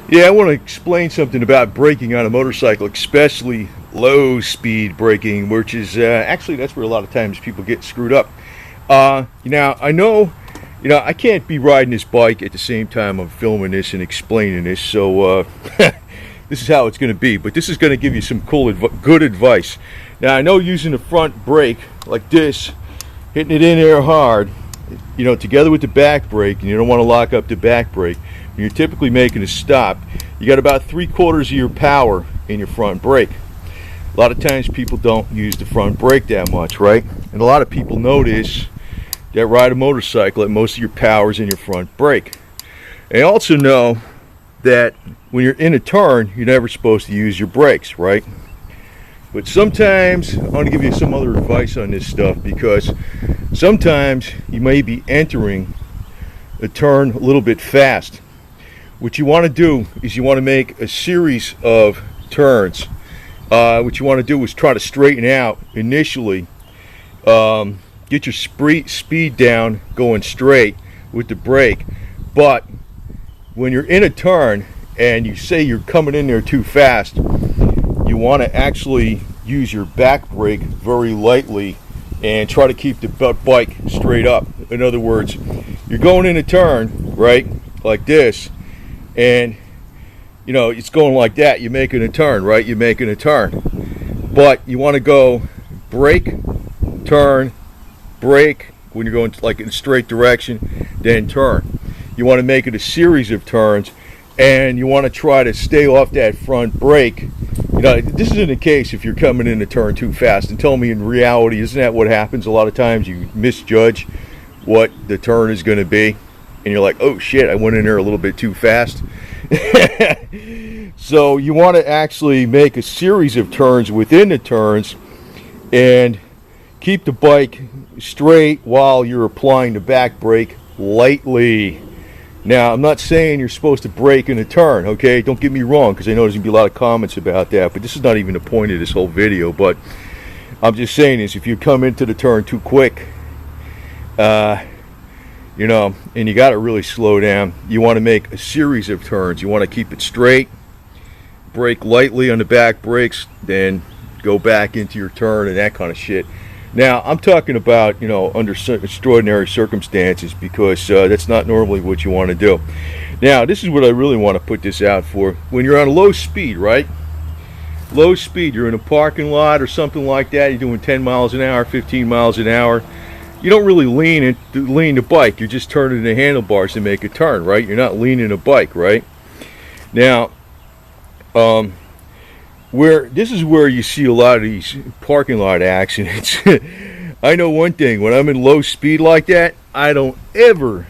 Yeah, I want to explain something about braking on a motorcycle, especially low speed braking, which is actually that's where a lot of times people get screwed up. Now, I know, I can't be riding this bike at the same time I'm filming this and explaining this, so this is how it's going to be. But this is going to give you some good advice. Now, I know using the front brake like this, hitting it in there hard, together with the back brake, and you don't want to lock up the back brake. When you're typically making a stop, you got about 3/4 of your power in your front brake. A lot of times people don't use the front brake that much, right? And a lot of people notice that ride a motorcycle that most of your power is in your front brake. And also know that when you're in a turn, you're never supposed to use your brakes, right? But sometimes, I want to give you some other advice on this stuff, because sometimes you may be entering a turn a little bit fast. What you want to do is you want to make a series of turns. What you want to do is try to straighten out initially, get your speed down going straight with the brake. But when you're in a turn and you say you're coming in there too fast, you want to actually use your back brake very lightly and try to keep the bike straight up. In other words, you're going in a turn, right, like this, and it's going like that. You're making a turn, right? You're making a turn, but you want to go brake, turn, brake when you're going like in a straight direction, then turn. You want to make it a series of turns, and you want to try to stay off that front brake. This isn't the case if you're coming in a turn too fast. And tell me, in reality, isn't that what happens a lot of times? You misjudge what the turn is going to be, and you're like, oh shit, I went in there a little bit too fast. So you want to actually make a series of turns within the turns and keep the bike straight while you're applying the back brake lightly. Now, I'm not saying you're supposed to brake in a turn, okay? Don't get me wrong, because I know there's going to be a lot of comments about that, but this is not even the point of this whole video. But I'm just saying is, if you come into the turn too quick, and you got to really slow down, you want to make a series of turns. You want to keep it straight, brake lightly on the back brakes, then go back into your turn and that kind of shit. Now, I'm talking about, under extraordinary circumstances, because that's not normally what you want to do. Now, this is what I really want to put this out for. When you're on low speed, right? Low speed, you're in a parking lot or something like that, you're doing 10 miles an hour, 15 miles an hour. You don't really lean the bike. You're just turning the handlebars to make a turn, right? You're not leaning a bike, right? Now, this is where you see a lot of these parking lot accidents. I know one thing: when I'm in low speed like that, I don't ever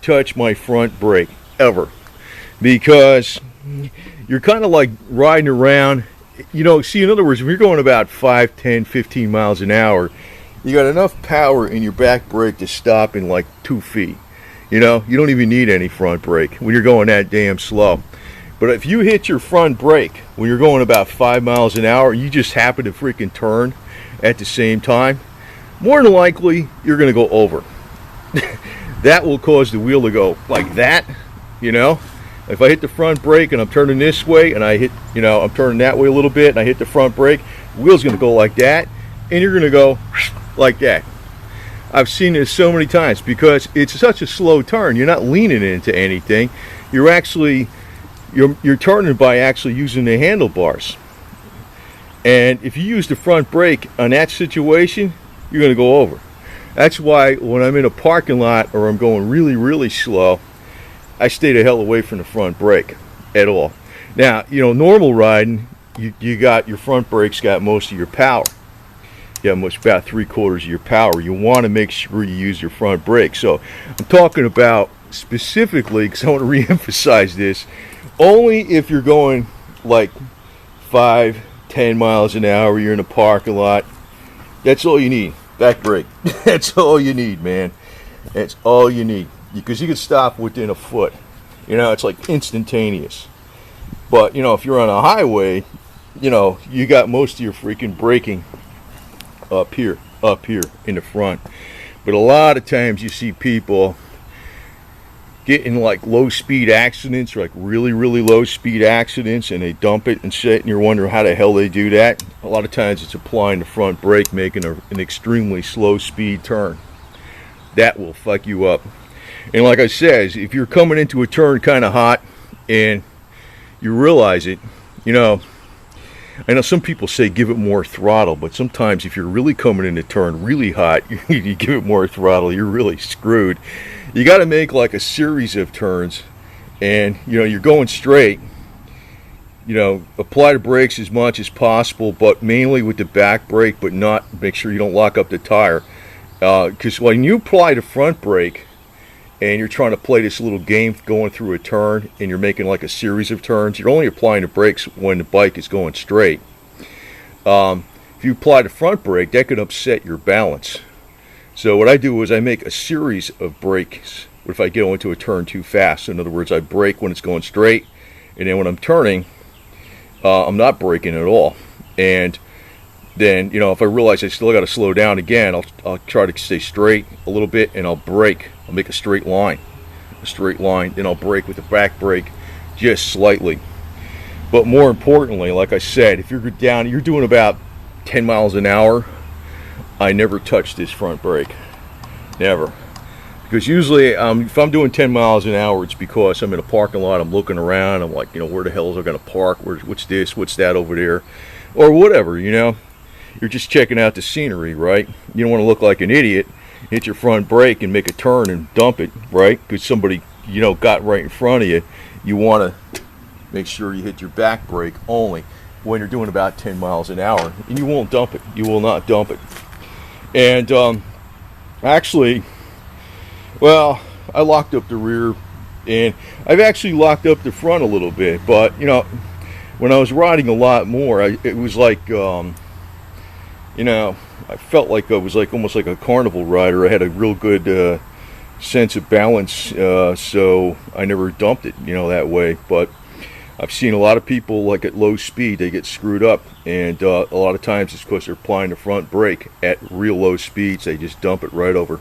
touch my front brake, ever, because you're kind of like riding around. See, in other words, if you're going about 5, 10, 15 miles an hour, you got enough power in your back brake to stop in like 2 feet. You don't even need any front brake when you're going that damn slow. But if you hit your front brake when you're going about 5 miles an hour, you just happen to freaking turn at the same time, more than likely you're going to go over. That will cause the wheel to go like that. If I hit the front brake and I'm turning this way, and I hit, I'm turning that way a little bit, and I hit the front brake, the wheel's going to go like that, and you're going to go like that. I've seen this so many times because it's such a slow turn. You're not leaning into anything. You're actually you're turning by actually using the handlebars. And if you use the front brake on that situation, you're going to go over. That's why when I'm in a parking lot or I'm going really, really slow, I stay the hell away from the front brake at all. Now, normal riding, you got your front brake's got most of your power. About 3/4 of your power. You want to make sure you use your front brake. So I'm talking about specifically, because I want to re-emphasize this, only if you're going like 5, 10 miles an hour, you're in a parking lot. That's all you need. Back brake. That's all you need, man. That's all you need. Because you can stop within a foot. It's like instantaneous. But, if you're on a highway, you got most of your freaking braking up here in the front. But a lot of times you see people get in like low speed accidents, or like really, really low speed accidents, and they dump it and shit, and you're wondering how the hell they do that. A lot of times it's applying the front brake, making an extremely slow speed turn. That will fuck you up. And like I said, if you're coming into a turn kind of hot and you realize it, you know, I know some people say give it more throttle, but sometimes if you're really coming in a turn really hot, you give it more throttle, you're really screwed. You got to make like a series of turns, and you know, you're going straight. You know, apply the brakes as much as possible, but mainly with the back brake, but not, make sure you don't lock up the tire. Because when you apply the front brake and you're trying to play this little game going through a turn, and you're making like a series of turns, you're only applying the brakes when the bike is going straight. If you apply the front brake, that could upset your balance. So what I do is I make a series of brakes if I go into a turn too fast. In other words, I brake when it's going straight, and then when I'm turning, I'm not braking at all. And then, you know, if I realize I still got to slow down again, I'll try to stay straight a little bit, and I'll brake. I'll make a straight line, then I'll brake with the back brake just slightly. But more importantly, like I said, if you're doing about 10 miles an hour, I never touch this front brake. Never. Because usually, if I'm doing 10 miles an hour, it's because I'm in a parking lot, I'm looking around, I'm like, you know, where the hell is I going to park? What's this? What's that over there? Or whatever, you know. You're just checking out the scenery, right? You don't want to look like an idiot, hit your front brake and make a turn and dump it, right? Because somebody, you know, got right in front of you. You want to make sure you hit your back brake only when you're doing about 10 miles an hour. And you won't dump it. You will not dump it. And actually, well, I locked up the rear, and I've actually locked up the front a little bit. But, you know, when I was riding a lot more, it was like, you know, I felt like I was like almost like a carnival rider. I had a real good sense of balance, so I never dumped it, you know, that way. But I've seen a lot of people, like at low speed, they get screwed up, and a lot of times it's because they're applying the front brake at real low speeds. They just dump it right over.